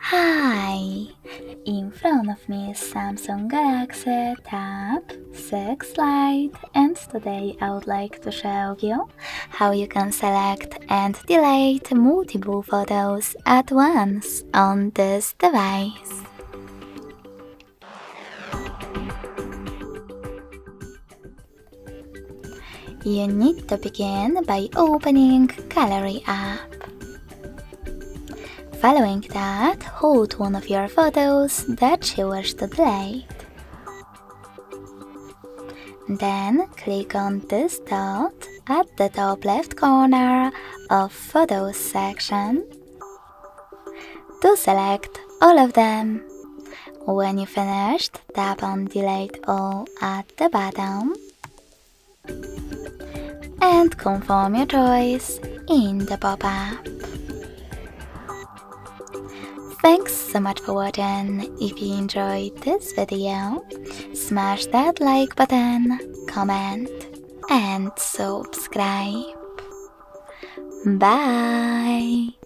Hi! In front of me is Samsung Galaxy Tab 6 Lite, and today I would like to show you how you can select and delete multiple photos at once on this device. You need to begin by opening Gallery app. Following that, hold one of your photos that you wish to delete. Then click on this dot at the top left corner of Photos section to select all of them. When you finished, tap on Delete All at the bottom and confirm your choice in the pop-up. Thanks so much for watching. If you enjoyed this video, smash that like button, comment, and subscribe. Bye!